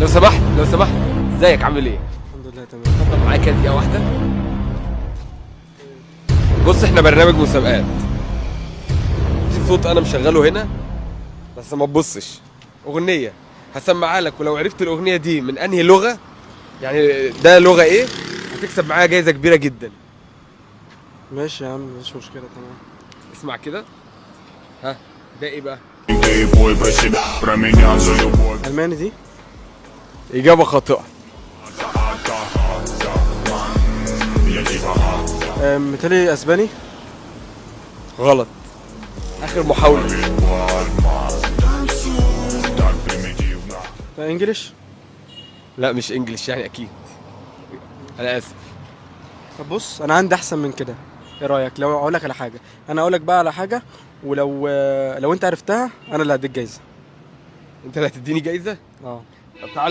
لو سمحت ازيك عامل ايه؟ الحمد لله تمام. اتفضل معايا كده دقيقة واحدة. بص احنا برنامج مسابقات. في صوت انا مشغله هنا بس ما تبصش. اغنية هسمعها لك، ولو عرفت الاغنية دي من انهي لغة، يعني ده لغة ايه، هتكسب معايا جايزة كبيرة جدا. ماشي يا عم، مفيش مشكلة، تمام. اسمع كده. ها ده ايه بقى؟ ألماني دي؟ اجابة خاطئة. متهيألي أسباني؟ غلط. اخر محاولة. إنجليش؟ لا مش انجلش يعني اكيد. انا اسف. طب بص، أنا عندي أحسن من كده. إيه رأيك لو أقول لك على حاجة؟ أنا أقول لك بقى على حاجة، ولو لو أنت عرفتها أنا اللي هديك جايزة. انت اللي هتديني جايزة؟ أه. طب تعالى